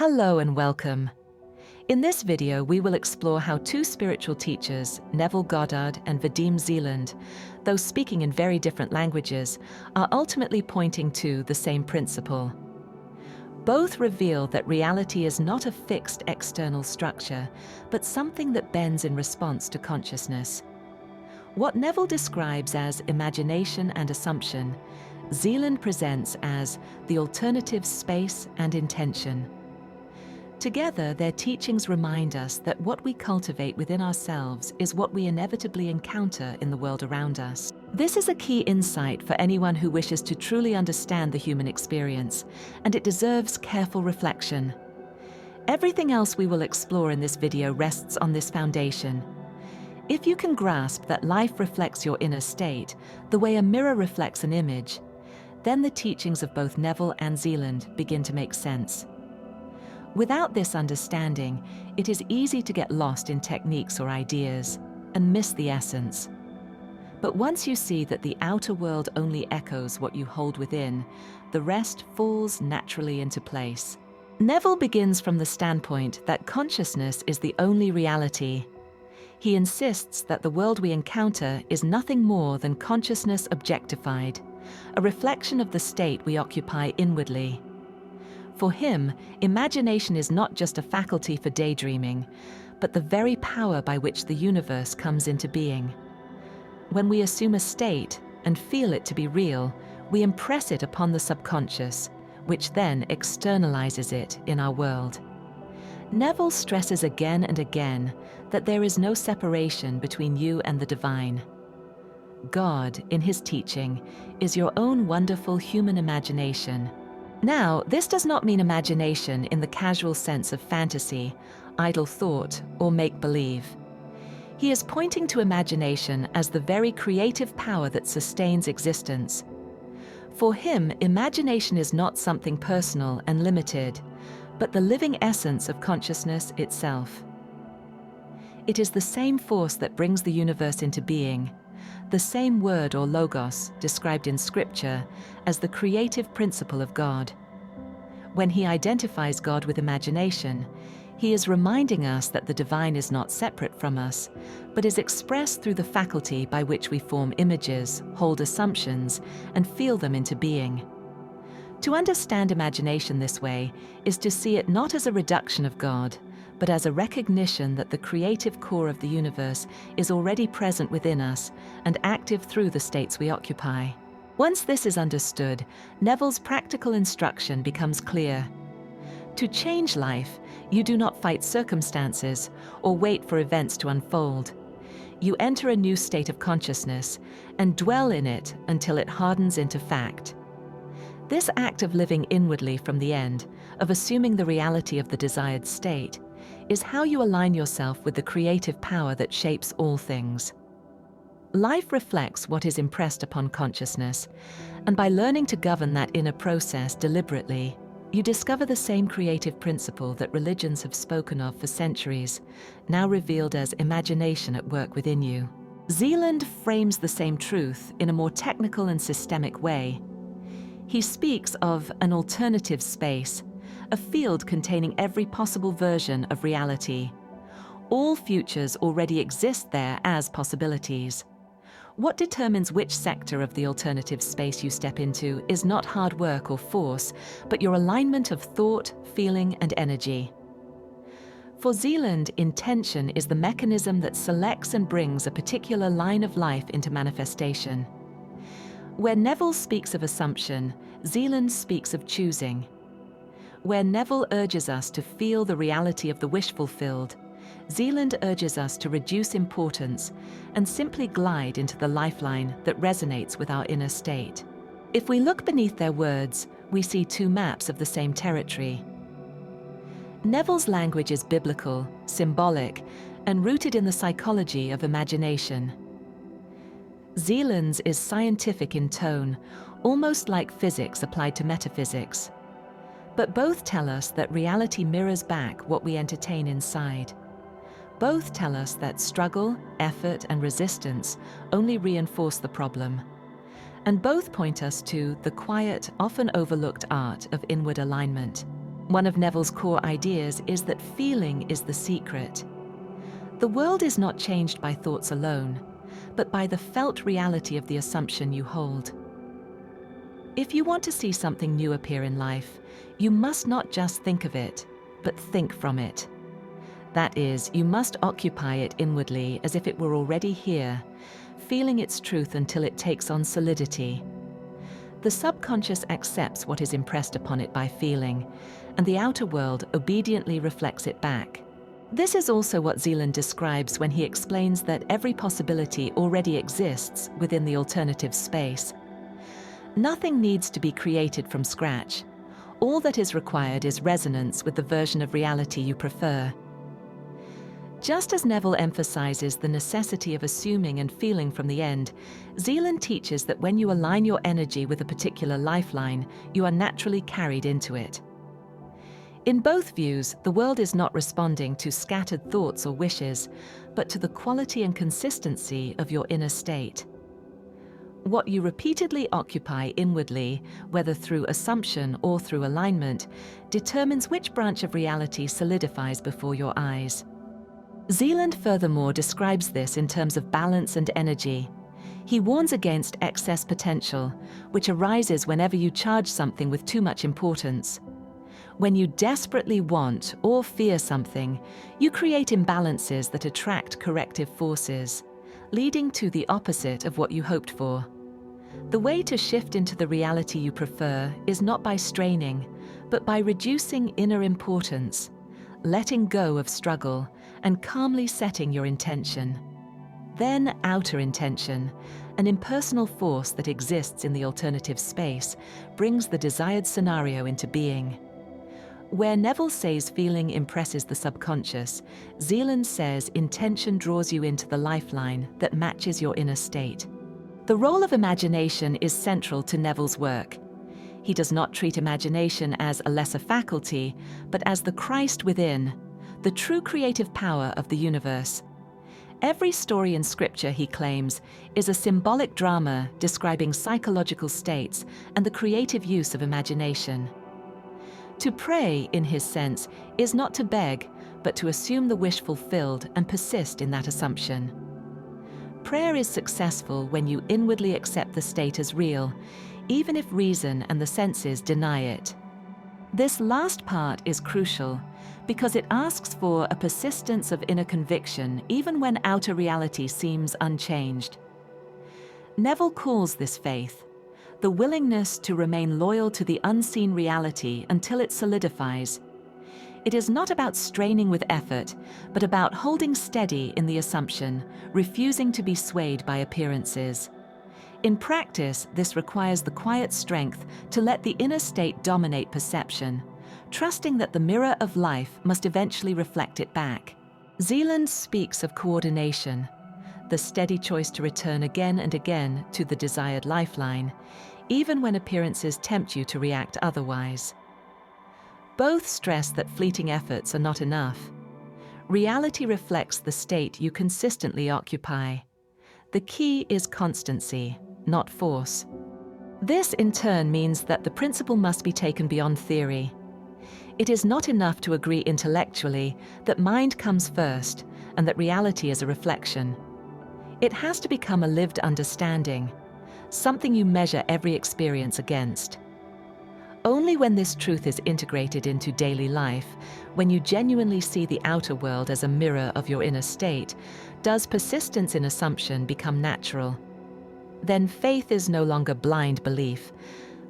Hello and welcome. In this video, we will explore how two spiritual teachers, Neville Goddard and Vadim Zeeland, though speaking in very different languages, are ultimately pointing to the same principle. Both reveal that reality is not a fixed external structure, but something that bends in response to consciousness. What Neville describes as imagination and assumption, Zeeland presents as the alternative space and intention. Together, their teachings remind us that what we cultivate within ourselves is what we inevitably encounter in the world around us. This is a key insight for anyone who wishes to truly understand the human experience, and it deserves careful reflection. Everything else we will explore in this video rests on this foundation. If you can grasp that life reflects your inner state, the way a mirror reflects an image, then the teachings of both Neville and Zeeland begin to make sense. Without this understanding, it is easy to get lost in techniques or ideas and miss the essence. But once you see that the outer world only echoes what you hold within, the rest falls naturally into place. Neville begins from the standpoint that consciousness is the only reality. He insists that the world we encounter is nothing more than consciousness objectified, a reflection of the state we occupy inwardly. For him, imagination is not just a faculty for daydreaming, but the very power by which the universe comes into being. When we assume a state and feel it to be real, we impress it upon the subconscious, which then externalizes it in our world. Neville stresses again and again that there is no separation between you and the divine. God, in his teaching, is your own wonderful human imagination. Now, this does not mean imagination in the casual sense of fantasy, idle thought, or make-believe. He is pointing to imagination as the very creative power that sustains existence. For him, imagination is not something personal and limited, but the living essence of consciousness itself. It is the same force that brings the universe into being, the same word or logos described in Scripture as the creative principle of God. When he identifies God with imagination, he is reminding us that the divine is not separate from us, but is expressed through the faculty by which we form images, hold assumptions, and feel them into being. To understand imagination this way is to see it not as a reduction of God, but as a recognition that the creative core of the universe is already present within us and active through the states we occupy. Once this is understood, Neville's practical instruction becomes clear. To change life, you do not fight circumstances or wait for events to unfold. You enter a new state of consciousness and dwell in it until it hardens into fact. This act of living inwardly from the end, of assuming the reality of the desired state, is how you align yourself with the creative power that shapes all things. Life reflects what is impressed upon consciousness, and by learning to govern that inner process deliberately, you discover the same creative principle that religions have spoken of for centuries, now revealed as imagination at work within you. Zeeland frames the same truth in a more technical and systemic way. He speaks of an alternative space, a field containing every possible version of reality. All futures already exist there as possibilities. What determines which sector of the alternative space you step into is not hard work or force, but your alignment of thought, feeling, and energy. For Zeeland, intention is the mechanism that selects and brings a particular line of life into manifestation. Where Neville speaks of assumption, Zeeland speaks of choosing. Where Neville urges us to feel the reality of the wish fulfilled, Zeeland urges us to reduce importance and simply glide into the lifeline that resonates with our inner state. If we look beneath their words, we see two maps of the same territory. Neville's language is biblical, symbolic, and rooted in the psychology of imagination. Zeeland's is scientific in tone, almost like physics applied to metaphysics. But both tell us that reality mirrors back what we entertain inside. Both tell us that struggle, effort, and resistance only reinforce the problem. And both point us to the quiet, often overlooked art of inward alignment. One of Neville's core ideas is that feeling is the secret. The world is not changed by thoughts alone, but by the felt reality of the assumption you hold. If you want to see something new appear in life, you must not just think of it, but think from it. That is, you must occupy it inwardly as if it were already here, feeling its truth until it takes on solidity. The subconscious accepts what is impressed upon it by feeling, and the outer world obediently reflects it back. This is also what Zeeland describes when he explains that every possibility already exists within the alternative space. Nothing needs to be created from scratch. All that is required is resonance with the version of reality you prefer. Just as Neville emphasizes the necessity of assuming and feeling from the end, Zeeland teaches that when you align your energy with a particular lifeline, you are naturally carried into it. In both views, the world is not responding to scattered thoughts or wishes, but to the quality and consistency of your inner state. What you repeatedly occupy inwardly, whether through assumption or through alignment, determines which branch of reality solidifies before your eyes. Zeeland furthermore describes this in terms of balance and energy. He warns against excess potential, which arises whenever you charge something with too much importance. When you desperately want or fear something, you create imbalances that attract corrective forces, leading to the opposite of what you hoped for. The way to shift into the reality you prefer is not by straining, but by reducing inner importance, letting go of struggle, and calmly setting your intention. Then outer intention, an impersonal force that exists in the alternative space, brings the desired scenario into being. Where Neville says feeling impresses the subconscious, Zeeland says intention draws you into the lifeline that matches your inner state. The role of imagination is central to Neville's work. He does not treat imagination as a lesser faculty, but as the Christ within, the true creative power of the universe. Every story in Scripture, he claims, is a symbolic drama describing psychological states and the creative use of imagination. To pray, in his sense, is not to beg, but to assume the wish fulfilled and persist in that assumption. Prayer is successful when you inwardly accept the state as real, even if reason and the senses deny it. This last part is crucial because it asks for a persistence of inner conviction even when outer reality seems unchanged. Neville calls this faith, the willingness to remain loyal to the unseen reality until it solidifies. It is not about straining with effort, but about holding steady in the assumption, refusing to be swayed by appearances. In practice, this requires the quiet strength to let the inner state dominate perception, trusting that the mirror of life must eventually reflect it back. Zeeland speaks of coordination, the steady choice to return again and again to the desired lifeline, even when appearances tempt you to react otherwise. Both stress that fleeting efforts are not enough. Reality reflects the state you consistently occupy. The key is constancy, not force. This, in turn, means that the principle must be taken beyond theory. It is not enough to agree intellectually that mind comes first and that reality is a reflection. It has to become a lived understanding, something you measure every experience against. Only when this truth is integrated into daily life, when you genuinely see the outer world as a mirror of your inner state, does persistence in assumption become natural. Then faith is no longer blind belief,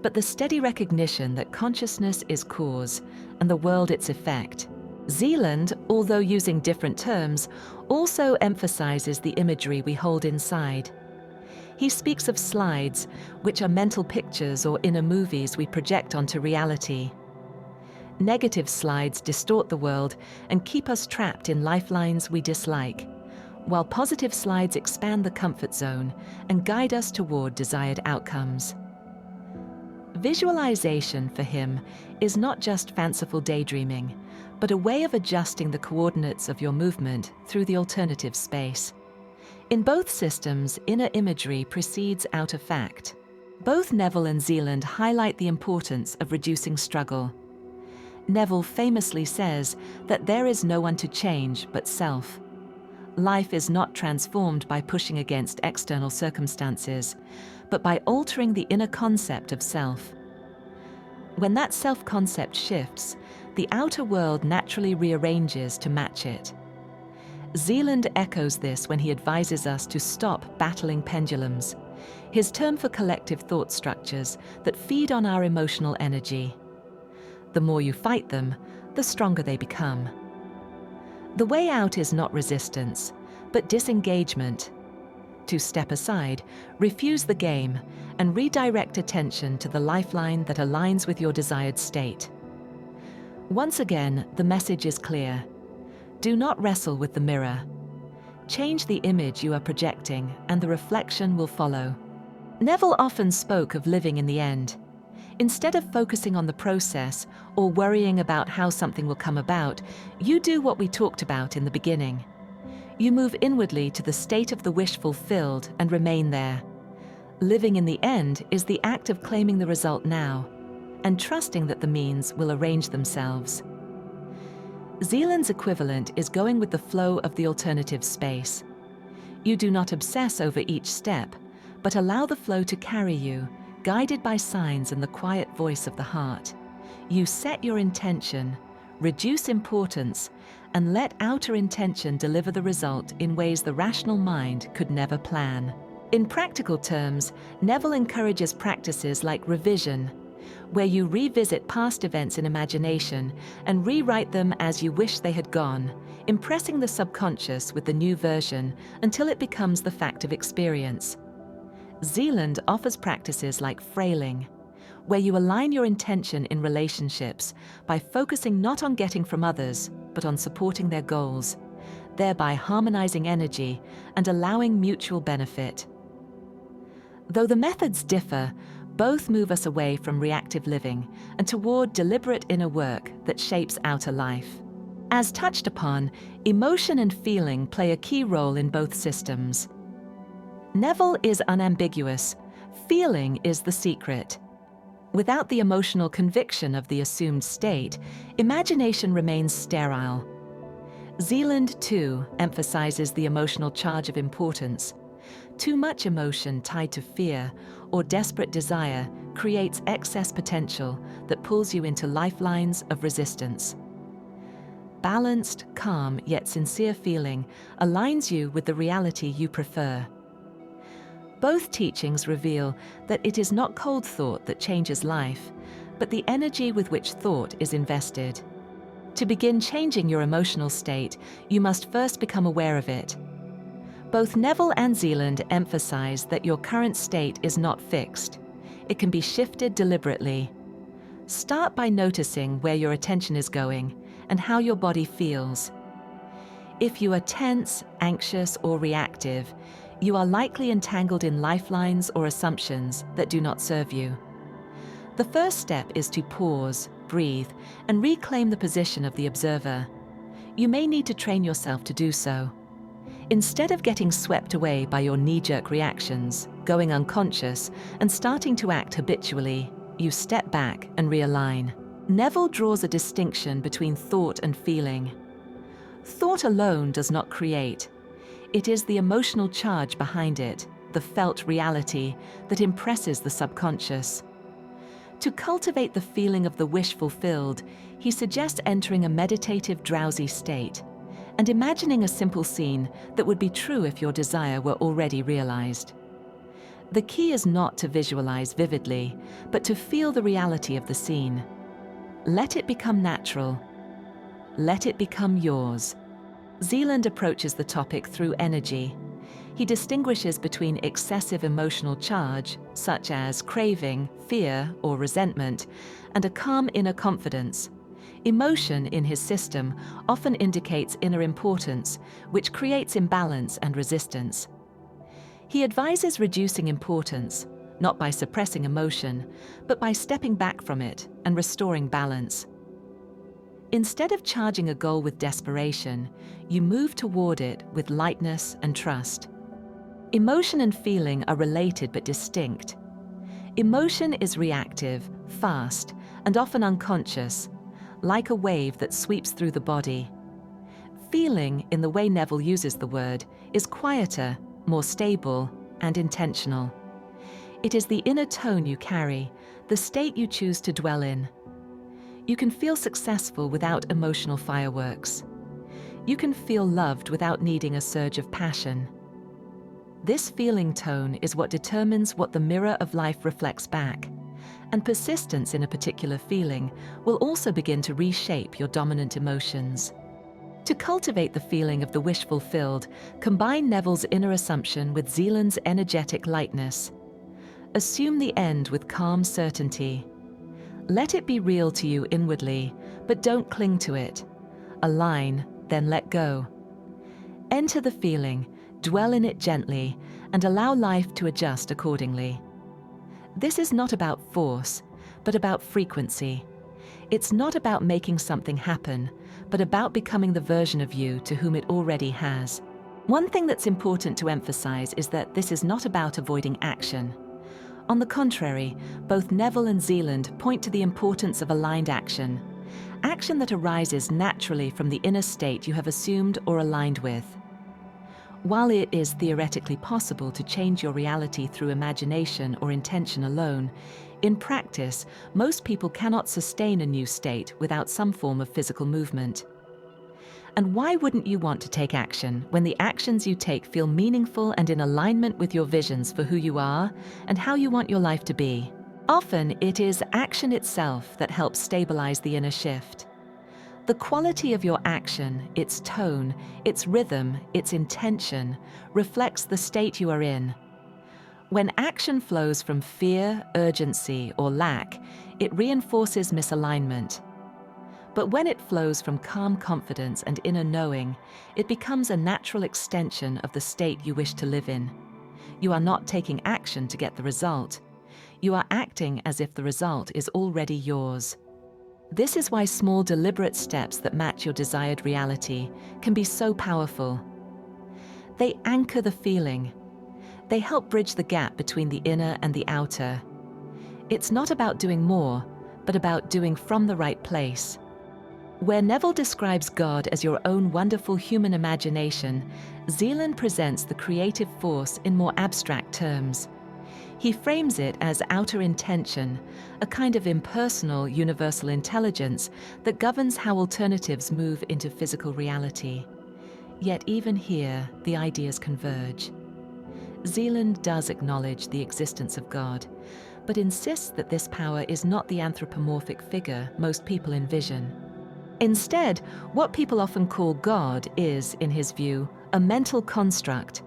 but the steady recognition that consciousness is cause and the world its effect. Zeeland, although using different terms, also emphasizes the imagery we hold inside. He speaks of slides, which are mental pictures or inner movies we project onto reality. Negative slides distort the world and keep us trapped in lifelines we dislike, while positive slides expand the comfort zone and guide us toward desired outcomes. Visualization, for him, is not just fanciful daydreaming, but a way of adjusting the coordinates of your movement through the alternative space. In both systems, inner imagery precedes outer fact. Both Neville and Zeeland highlight the importance of reducing struggle. Neville famously says that there is no one to change but self. Life is not transformed by pushing against external circumstances, but by altering the inner concept of self. When that self-concept shifts, the outer world naturally rearranges to match it. Zeeland echoes this when he advises us to stop battling pendulums, his term for collective thought structures that feed on our emotional energy. The more you fight them, the stronger they become. The way out is not resistance, but disengagement. To step aside, refuse the game, and redirect attention to the lifeline that aligns with your desired state. Once again, the message is clear. Do not wrestle with the mirror. Change the image you are projecting, and the reflection will follow. Neville often spoke of living in the end. Instead of focusing on the process or worrying about how something will come about, you do what we talked about in the beginning. You move inwardly to the state of the wish fulfilled and remain there. Living in the end is the act of claiming the result now and trusting that the means will arrange themselves. Zeeland's equivalent is going with the flow of the alternative space. You do not obsess over each step, but allow the flow to carry you, guided by signs and the quiet voice of the heart. You set your intention, reduce importance, and let outer intention deliver the result in ways the rational mind could never plan. In practical terms, Neville encourages practices like revision, where you revisit past events in imagination and rewrite them as you wish they had gone, impressing the subconscious with the new version until it becomes the fact of experience. Zeeland offers practices like frailing, where you align your intention in relationships by focusing not on getting from others, but on supporting their goals, thereby harmonizing energy and allowing mutual benefit. Though the methods differ, both move us away from reactive living and toward deliberate inner work that shapes outer life. As touched upon, emotion and feeling play a key role in both systems. Neville is unambiguous. Feeling is the secret. Without the emotional conviction of the assumed state, imagination remains sterile. Zeeland, too, emphasizes the emotional charge of importance. Too much emotion tied to fear or desperate desire creates excess potential that pulls you into lifelines of resistance. Balanced, calm, yet sincere feeling aligns you with the reality you prefer. Both teachings reveal that it is not cold thought that changes life, but the energy with which thought is invested. To begin changing your emotional state, you must first become aware of it. Both Neville and Zeeland emphasize that your current state is not fixed. It can be shifted deliberately. Start by noticing where your attention is going and how your body feels. If you are tense, anxious, or reactive, you are likely entangled in lifelines or assumptions that do not serve you. The first step is to pause, breathe, and reclaim the position of the observer. You may need to train yourself to do so. Instead of getting swept away by your knee-jerk reactions, going unconscious, and starting to act habitually, you step back and realign. Neville draws a distinction between thought and feeling. Thought alone does not create. It is the emotional charge behind it, the felt reality, that impresses the subconscious. To cultivate the feeling of the wish fulfilled, he suggests entering a meditative, drowsy state and imagining a simple scene that would be true if your desire were already realized. The key is not to visualize vividly, but to feel the reality of the scene. Let it become natural. Let it become yours. Zeeland approaches the topic through energy. He distinguishes between excessive emotional charge, such as craving, fear, or resentment, and a calm inner confidence. Emotion in his system often indicates inner importance, which creates imbalance and resistance. He advises reducing importance, not by suppressing emotion, but by stepping back from it and restoring balance. Instead of charging a goal with desperation, you move toward it with lightness and trust. Emotion and feeling are related but distinct. Emotion is reactive, fast, and often unconscious. like a wave that sweeps through the body. Feeling, in the way Neville uses the word, is quieter, more stable, and intentional. It is the inner tone you carry, the state you choose to dwell in. You can feel successful without emotional fireworks. You can feel loved without needing a surge of passion. This feeling tone is what determines what the mirror of life reflects back, and persistence in a particular feeling will also begin to reshape your dominant emotions. To cultivate the feeling of the wish fulfilled, combine Neville's inner assumption with Zeeland's energetic lightness. Assume the end with calm certainty. Let it be real to you inwardly, but don't cling to it. Align, then let go. Enter the feeling, dwell in it gently, and allow life to adjust accordingly. This is not about force, but about frequency. It's not about making something happen, but about becoming the version of you to whom it already has. One thing that's important to emphasize is that this is not about avoiding action. On the contrary, both Neville and Zeeland point to the importance of aligned action, action that arises naturally from the inner state you have assumed or aligned with. While it is theoretically possible to change your reality through imagination or intention alone, in practice, most people cannot sustain a new state without some form of physical movement. And why wouldn't you want to take action when the actions you take feel meaningful and in alignment with your visions for who you are and how you want your life to be? Often, it is action itself that helps stabilize the inner shift. The quality of your action, its tone, its rhythm, its intention, reflects the state you are in. When action flows from fear, urgency, or lack, it reinforces misalignment. But when it flows from calm confidence and inner knowing, it becomes a natural extension of the state you wish to live in. You are not taking action to get the result. You are acting as if the result is already yours. This is why small, deliberate steps that match your desired reality can be so powerful. They anchor the feeling. They help bridge the gap between the inner and the outer. It's not about doing more, but about doing from the right place. Where Neville describes God as your own wonderful human imagination, Zeeland presents the creative force in more abstract terms. He frames it as outer intention, a kind of impersonal, universal intelligence that governs how alternatives move into physical reality. Yet even here, the ideas converge. Zeeland does acknowledge the existence of God, but insists that this power is not the anthropomorphic figure most people envision. Instead, what people often call God is, in his view, a mental construct,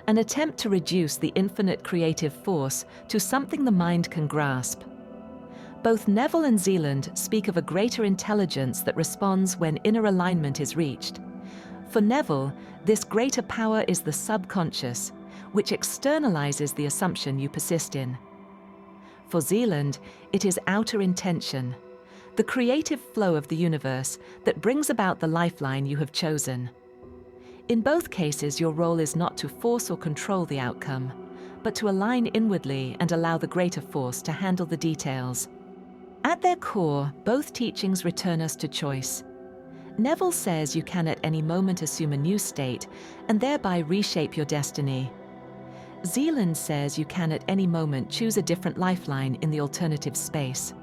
an attempt to reduce the infinite creative force to something the mind can grasp. Both Neville and Zeeland speak of a greater intelligence that responds when inner alignment is reached. For Neville, this greater power is the subconscious, which externalizes the assumption you persist in. For Zeeland, it is outer intention, the creative flow of the universe that brings about the lifeline you have chosen. In both cases, your role is not to force or control the outcome, but to align inwardly and allow the greater force to handle the details. At their core, both teachings return us to choice. Neville says you can at any moment assume a new state and thereby reshape your destiny. Zeeland says you can at any moment choose a different lifeline in the alternative space.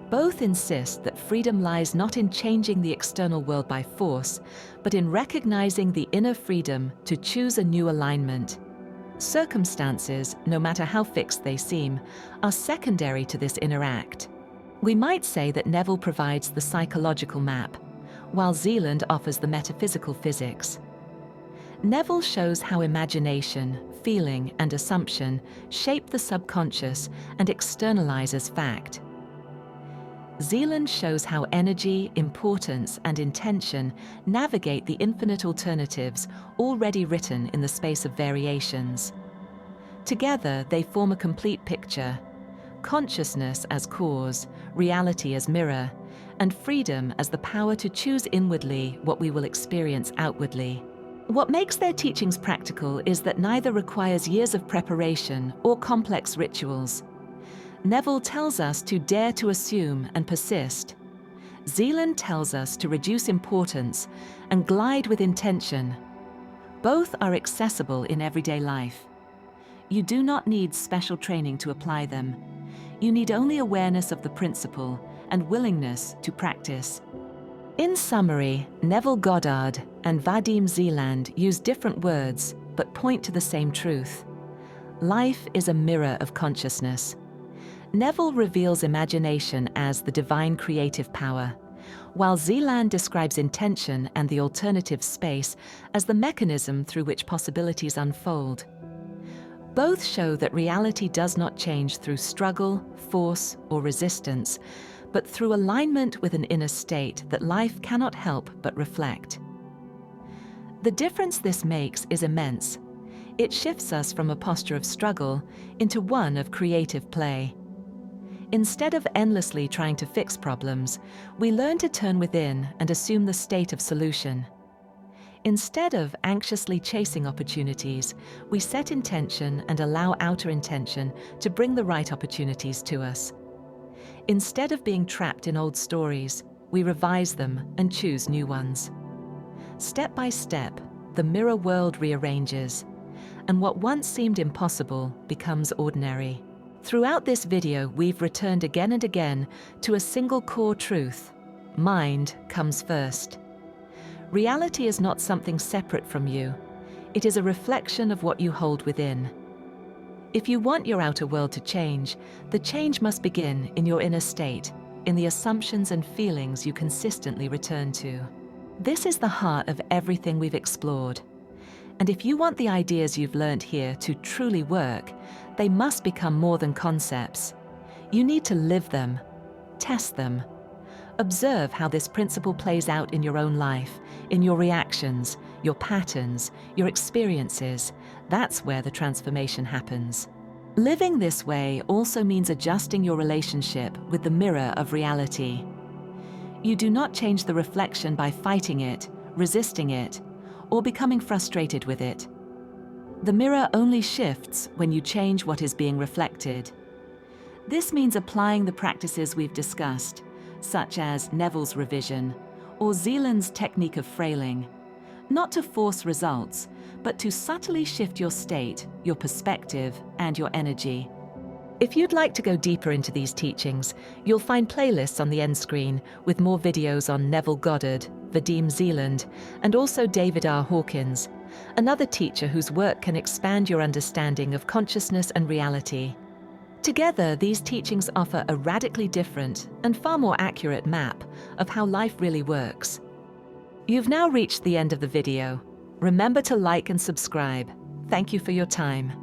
Both insist that freedom lies not in changing the external world by force, but in recognizing the inner freedom to choose a new alignment. Circumstances, no matter how fixed they seem, are secondary to this inner act. We might say that Neville provides the psychological map, while Zeeland offers the metaphysical physics. Neville shows how imagination, feeling, and assumption shape the subconscious and externalize as fact. Zeeland shows how energy, importance, and intention navigate the infinite alternatives already written in the space of variations. Together, they form a complete picture: consciousness as cause, reality as mirror, and freedom as the power to choose inwardly what we will experience outwardly. What makes their teachings practical is that neither requires years of preparation or complex rituals. Neville tells us to dare to assume and persist. Zeeland tells us to reduce importance and glide with intention. Both are accessible in everyday life. You do not need special training to apply them. You need only awareness of the principle and willingness to practice. In summary, Neville Goddard and Vadim Zeeland use different words but point to the same truth. Life is a mirror of consciousness. Neville reveals imagination as the divine creative power, while Zeeland describes intention and the alternative space as the mechanism through which possibilities unfold. Both show that reality does not change through struggle, force, or resistance, but through alignment with an inner state that life cannot help but reflect. The difference this makes is immense. It shifts us from a posture of struggle into one of creative play. Instead of endlessly trying to fix problems, we learn to turn within and assume the state of solution. Instead of anxiously chasing opportunities, we set intention and allow outer intention to bring the right opportunities to us. Instead of being trapped in old stories, we revise them and choose new ones. Step by step, the mirror world rearranges, and what once seemed impossible becomes ordinary. Throughout this video, we've returned again and again to a single core truth: mind comes first. Reality is not something separate from you. It is a reflection of what you hold within. If you want your outer world to change, the change must begin in your inner state, in the assumptions and feelings you consistently return to. This is the heart of everything we've explored. And if you want the ideas you've learnt here to truly work, they must become more than concepts. You need to live them, test them. Observe how this principle plays out in your own life, in your reactions, your patterns, your experiences. That's where the transformation happens. Living this way also means adjusting your relationship with the mirror of reality. You do not change the reflection by fighting it, resisting it, or becoming frustrated with it. The mirror only shifts when you change what is being reflected. This means applying the practices we've discussed, such as Neville's revision or Zeeland's technique of frailing, not to force results, but to subtly shift your state, your perspective, and your energy. If you'd like to go deeper into these teachings, you'll find playlists on the end screen with more videos on Neville Goddard, Vadim Zeeland, and also David R. Hawkins, another teacher whose work can expand your understanding of consciousness and reality. Together, these teachings offer a radically different and far more accurate map of how life really works. You've now reached the end of the video. Remember to like and subscribe. Thank you for your time.